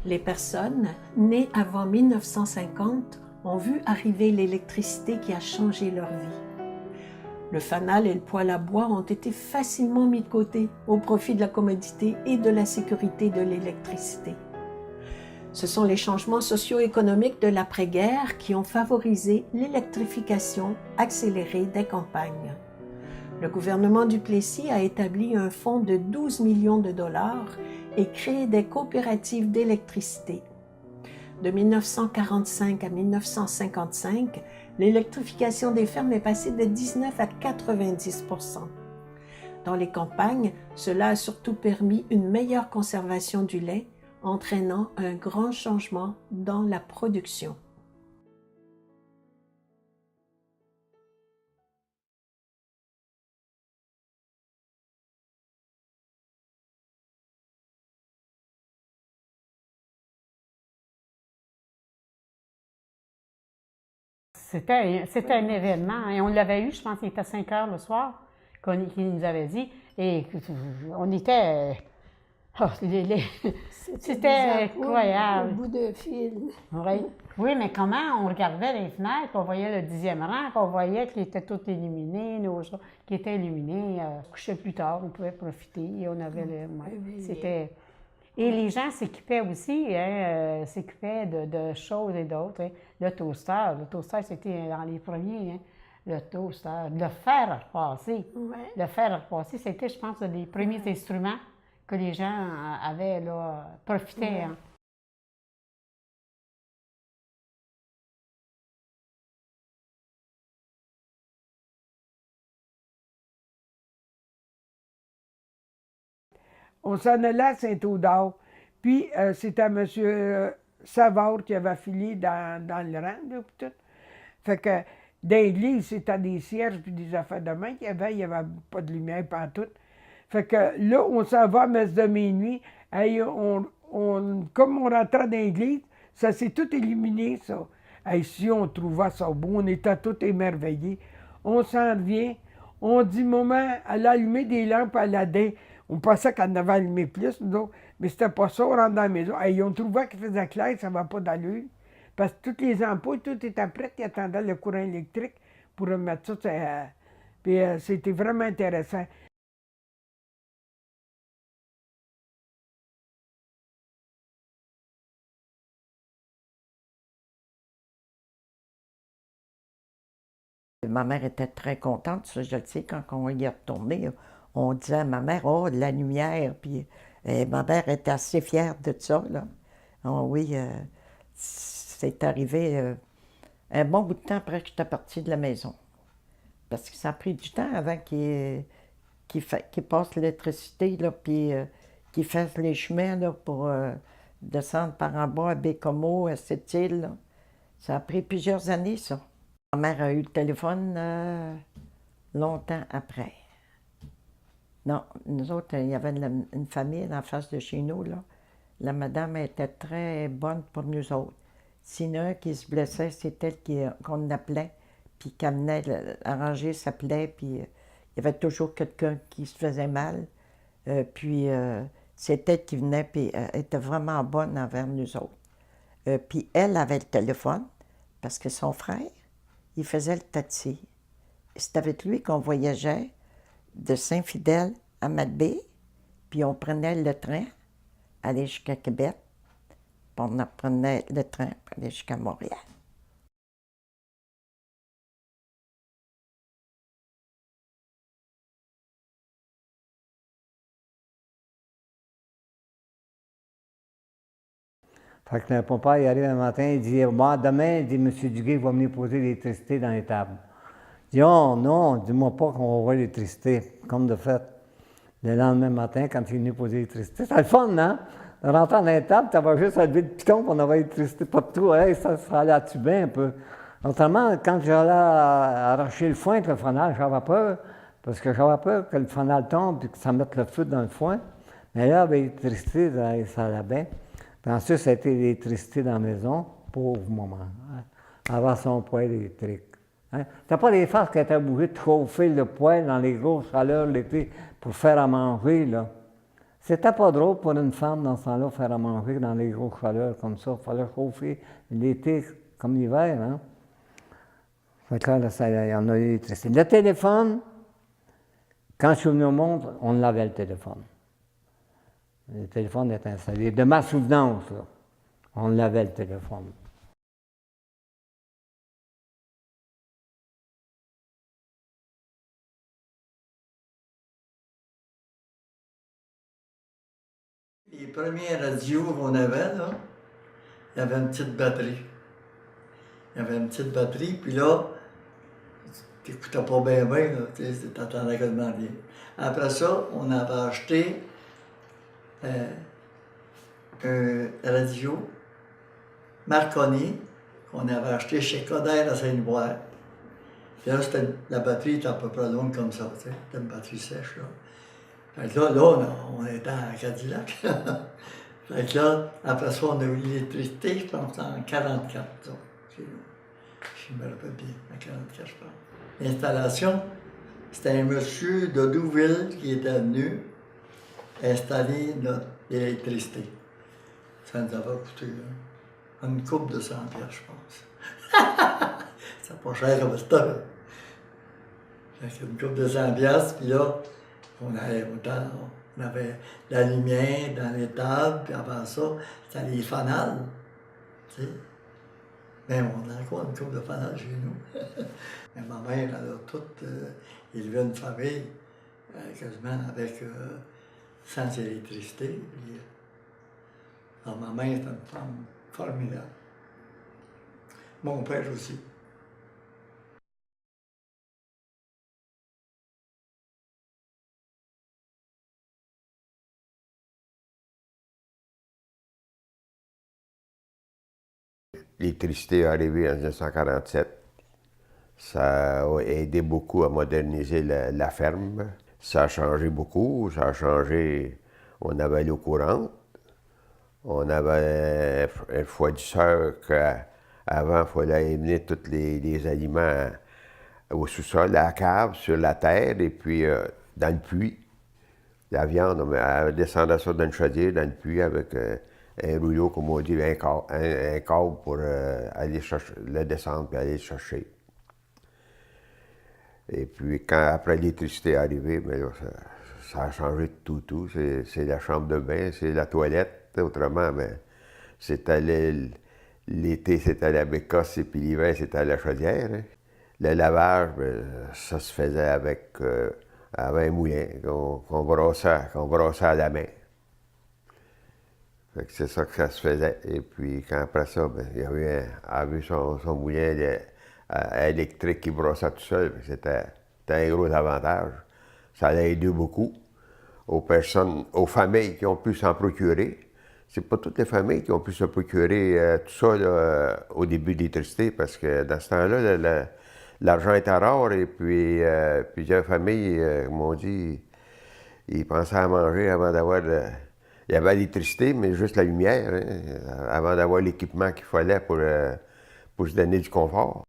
Les personnes nées avant 1950 ont vu arriver l'électricité qui a changé leur vie. Le fanal et le poêle à bois ont été facilement mis de côté au profit de la commodité et de la sécurité de l'électricité. Ce sont les changements socio-économiques de l'après-guerre qui ont favorisé l'électrification accélérée des campagnes. Le gouvernement du Plessis a établi un fonds de 12 millions de dollars et créé des coopératives d'électricité. De 1945 à 1955, l'électrification des fermes est passée de 19 à 90%. Dans les campagnes, cela a surtout permis une meilleure conservation du lait, entraînant un grand changement dans la production. C'était un événement, et on l'avait eu, je pense qu'il était 5 heures le soir, qu'il nous avait dit, et on était... C'était incroyable. Au bout d'un fil. Oui. Oui, mais comment on regardait les fenêtres, on voyait le 10e rang, on voyait qu'ils étaient tous illuminés, nos choses qui étaient illuminés. On couchait plus tard, on pouvait profiter, et on avait le... Ouais, c'était... Et les gens s'équipaient aussi, hein, s'équipaient de choses et d'autres. Hein. Le toaster, c'était dans les premiers, hein, le toaster. Le fer à repasser. Ouais. Le fer à repasser, c'était, je pense, les premiers instruments que les gens avaient, là, profitaient. Ouais. Hein. On s'en allait à Saint-Audard. Puis, c'était M. Savard qui avait affilié dans le rang, là, puis tout. Fait que, dans l'église, c'était des cierges puis des affaires de main qu'il y avait. Il n'y avait pas de lumière partout. Fait que là, on s'en va à messe de minuit. Hey, comme on rentrait dans l'église, ça s'est tout illuminé, ça. Hey, si on trouvait ça beau, on était tous émerveillés. On s'en revient. On dit, maman, elle a allumé des lampes à Aladdin. On pensait qu'elle en avait allumé plus, nous autres, mais c'était pas ça, on rentre dans la maison. Hey, on trouvait qu'il faisait clair, ça ne va pas d'allure. Parce que toutes les ampoules, tout était prêt, ils attendaient le courant électrique pour remettre ça. Puis c'était vraiment intéressant. Ma mère était très contente, ça je le sais, quand on y est retourné, on disait à ma mère, oh, la lumière, puis ma mère était assez fière de ça, là. Oh, oui, c'est arrivé un bon bout de temps après que j'étais partie de la maison. Parce que ça a pris du temps avant qu'il passe l'électricité, là, puis qu'il fasse les chemins, là, pour descendre par en bas à Bécomo, à Sept-Îles, là. Ça a pris plusieurs années, ça. Ma mère a eu le téléphone longtemps après. Non, nous autres, il y avait une famille en face de chez nous, là. La madame était très bonne pour nous autres. S'il y en a un qui se blessait, c'est elle qu'on appelait, puis qui amenait arranger sa plaie, puis il y avait toujours quelqu'un qui se faisait mal. Puis c'est elle qui venait, puis elle était vraiment bonne envers nous autres. Puis elle avait le téléphone, parce que son frère, il faisait le taxi. C'est avec lui qu'on voyageait de Saint-Fidèle à Malbaie, puis on prenait le train, aller jusqu'à Québec, puis on prenait le train pour aller jusqu'à Montréal. Fait que mon père, il arrive un matin, il dit, bon, demain, il dit, M. Duguay va venir poser l'électricité dans les tables. Je dis, oh non, dis-moi pas qu'on va voir l'électricité, comme de fait. Le lendemain matin, quand il est venu poser l'électricité, c'est le fun, hein? Rentrant dans les tables, tu vas juste à lever le piton pour avoir l'électricité partout. Hey, ça allait à tuber un peu. Autrement, quand j'allais arracher le foin avec le fanal, j'avais peur, parce que j'avais peur que le fanal tombe et que ça mette le feu dans le foin. Mais là, avec l'électricité, ça allait bien. Puis ensuite, ça a été l'électricité dans la maison, pauvre maman, hein, avoir son poêle électrique. Hein. T'as pas des femmes qui étaient obligées de chauffer le poêle dans les grosses chaleurs l'été pour faire à manger, là. C'était pas drôle pour une femme dans ce temps-là faire à manger dans les grosses chaleurs comme ça. Il fallait chauffer l'été comme l'hiver. Hein? Fait que là, il y en a eu l'électricité. Le téléphone, quand je suis venu au monde, on lavait le téléphone. Le téléphone était installé. De ma souvenance, là, on lavait le téléphone. Les premières radios qu'on avait, là, il y avait une petite batterie. Il y avait une petite batterie, puis là, tu n'écoutais pas bien, tu n'entendais quasiment rien. Après ça, on avait acheté un radio Marconi qu'on avait acheté chez Coder à Saint-Liboire. Puis là, la batterie était à peu près longue comme ça, tu sais, c'était une batterie sèche, là. Fait que là, on était à Cadillac. Fait que là, après ça, on a eu l'électricité, je pense, en 44, ça. Je me rappelle bien, en 44, je pense. L'installation, c'était un monsieur de Douville qui était venu installer l'électricité. Ça nous avait coûté une coupe de 100 piastres, je pense. C'est pas cher comme ça. Fait une coupe de 100 piastres, puis là, on avait la lumière dans les tables, puis avant ça, c'était les fanales. Tu sais. Même on a encore une coupe de fanales chez nous. Mais ma mère, elle a toute élevé une famille, quasiment avec sans électricité. Puis, alors, ma mère était une femme formidable. Mon père aussi. L'électricité est arrivée en 1947. Ça a aidé beaucoup à moderniser la ferme. Ça a changé beaucoup. Ça a changé. On avait l'eau courante. On avait un refroidisseur qu'avant, il fallait amener tous les aliments au sous-sol, à la cave, sur la terre, et puis dans le puits. La viande, elle descendait ça dans le chaudière, dans le puits, avec un rouleau, comme on dit, un câble pour aller chercher, le descendre et aller le chercher. Et puis, après l'électricité est arrivée, bien là, ça a changé de tout. C'est la chambre de bain, c'est la toilette. Autrement, mais c'était l'été, c'était la bécasse, et puis l'hiver, c'était la chaudière. Hein. Le lavage, bien, ça se faisait avec un moulin qu'on brassait à la main. C'est ça que ça se faisait. Et puis, quand après ça, bien, il y avait son moulin électrique qui brassait tout seul. C'était un gros avantage. Ça a aidé beaucoup aux personnes, aux familles qui ont pu s'en procurer. C'est pas toutes les familles qui ont pu se procurer tout ça là, au début de l'électricité, parce que dans ce temps-là, l'argent était rare, et puis plusieurs familles, comme on dit, ils pensaient à manger avant d'avoir... il y avait l'électricité, mais juste la lumière, hein, avant d'avoir l'équipement qu'il fallait pour se donner du confort.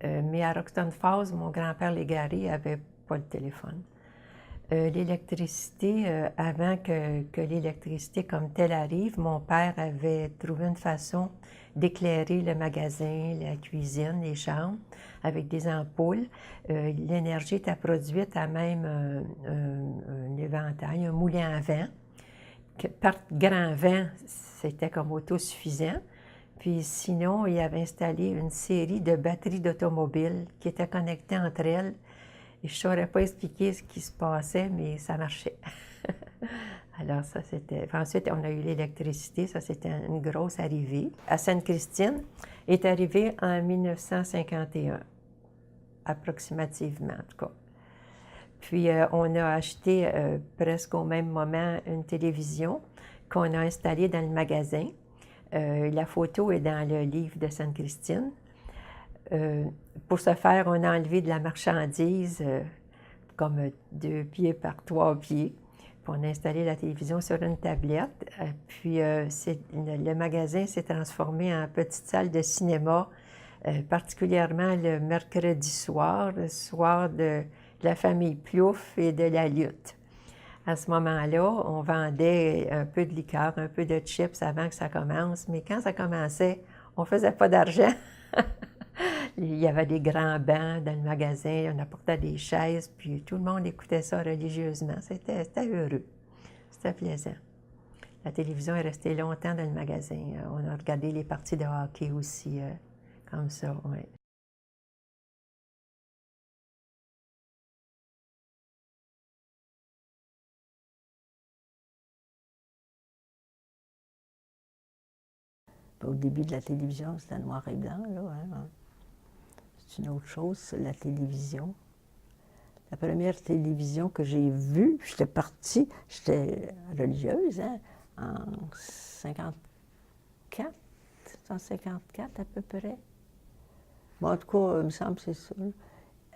Mais à Roxton Falls, mon grand-père Légaré n'avait pas le téléphone. L'électricité, avant que l'électricité comme telle arrive, mon père avait trouvé une façon d'éclairer le magasin, la cuisine, les chambres, avec des ampoules. L'énergie était produite à même un éventail, un moulin à vent. Par grand vent, c'était comme autosuffisant. Puis sinon, il avait installé une série de batteries d'automobiles qui étaient connectées entre elles. Et je ne saurais pas expliquer ce qui se passait, mais ça marchait. Alors ça, c'était... Ensuite, on a eu l'électricité. Ça, c'était une grosse arrivée. À Sainte-Christine est arrivée en 1951, approximativement, en tout cas. Puis, on a acheté presque au même moment une télévision qu'on a installée dans le magasin. La photo est dans le livre de Sainte-Christine. Pour ce faire, on a enlevé de la marchandise comme 2 pieds par 3 pieds. Puis on a installé la télévision sur une tablette. Puis le magasin s'est transformé en petite salle de cinéma, particulièrement le mercredi soir, le soir de la famille Plouffe et de la lutte. À ce moment-là, on vendait un peu de liqueur, un peu de chips avant que ça commence, mais quand ça commençait, on ne faisait pas d'argent. Il y avait des grands bancs dans le magasin, on apportait des chaises, puis tout le monde écoutait ça religieusement. C'était heureux, c'était plaisant. La télévision est restée longtemps dans le magasin. On a regardé les parties de hockey aussi, comme ça, oui. Au début de la télévision, c'était noir et blanc, là. Hein. C'est une autre chose, la télévision. La première télévision que j'ai vue, j'étais partie, j'étais religieuse, hein, en 154 à peu près. Bon, en tout cas, il me semble que c'est ça.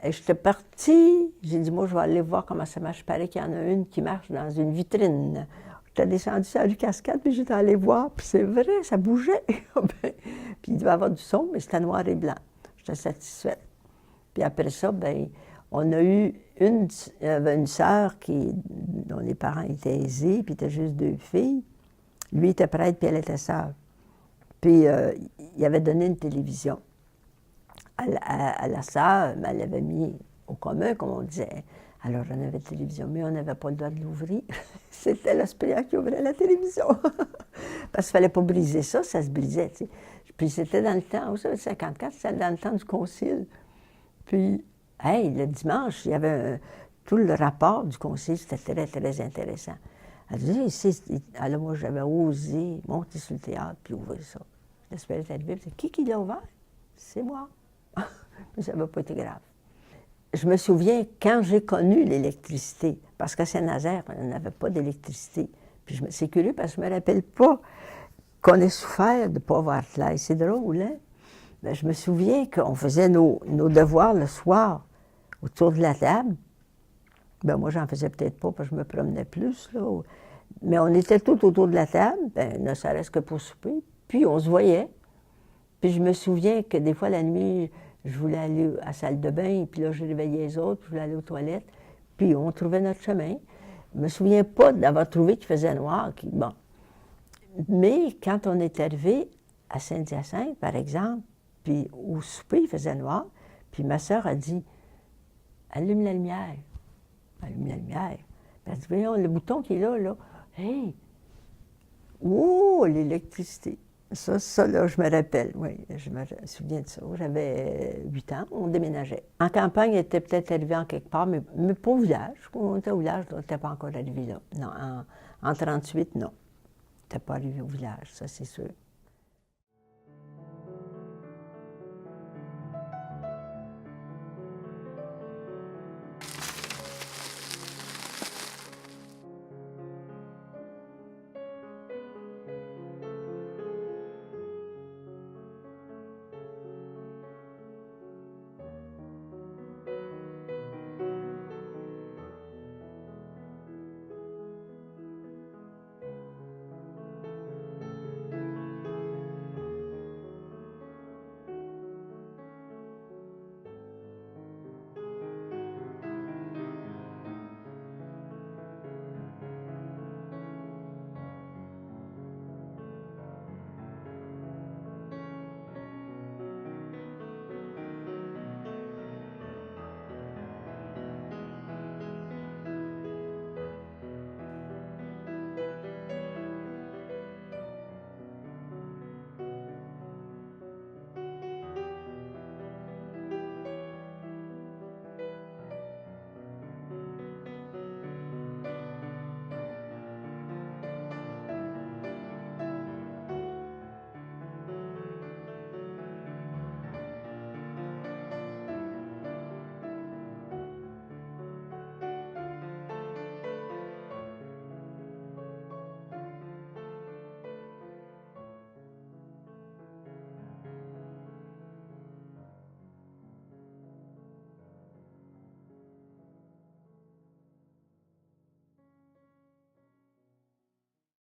Et j'étais partie, j'ai dit, moi, je vais aller voir comment ça marche. Il paraît qu'il y en a une qui marche dans une vitrine. J'étais descendue sur la rue Cascade, puis j'étais allée voir, puis c'est vrai, ça bougeait. Puis il devait y avoir du son, mais c'était noir et blanc. J'étais satisfaite. Puis après ça, bien, on a eu une sœur dont les parents étaient aisés, puis étaient juste 2 filles. Lui était prêtre, puis elle était sœur. Puis il avait donné une télévision à la sœur, mais elle l'avait mis au commun, comme on disait. Alors, on avait la télévision, mais on n'avait pas le droit de l'ouvrir. C'était l'aspirant qui ouvrait la télévision. Parce qu'il ne fallait pas briser ça, ça se brisait, tu sais. Puis c'était dans le temps, vous savez, 54, c'était dans le temps du concile. Puis, hey, le dimanche, il y avait tout le rapport du concile, c'était très, très intéressant. Elle disait, alors moi, j'avais osé monter sur le théâtre puis ouvrir ça. L'aspirant est arrivé, c'est qui l'a ouvert? C'est moi. Mais ça n'avait pas été grave. Je me souviens quand j'ai connu l'électricité, parce qu'à Saint-Nazaire, on n'avait pas d'électricité. Puis c'est curieux parce que je ne me rappelle pas qu'on ait souffert de ne pas avoir clair. C'est drôle, hein? Ben, je me souviens qu'on faisait nos devoirs le soir autour de la table. Ben, moi, j'en faisais peut-être pas parce que je me promenais plus, là. Mais on était tous autour de la table, ben, ne serait-ce que pour souper. Puis on se voyait. Puis je me souviens que des fois, la nuit, je voulais aller à la salle de bain, puis là, je réveillais les autres, puis je voulais aller aux toilettes. Puis on trouvait notre chemin. Je ne me souviens pas d'avoir trouvé qu'il faisait noir. Bon. Mais quand on est arrivé à Saint-Hyacinthe, par exemple, puis au souper, il faisait noir, puis ma sœur a dit « Allume la lumière. » Allume la lumière. Puis elle a dit « Voyons, le bouton qui est là, là. Hey! Oh, l'électricité! » Ça, là, je me rappelle, oui, je me souviens de ça. J'avais 8 ans, on déménageait. En campagne, elle était peut-être arrivée en quelque part, mais pas au village. Quand on était au village, on n'était pas encore arrivé là. Non, en 1938, non. On n'était pas arrivé au village, ça c'est sûr.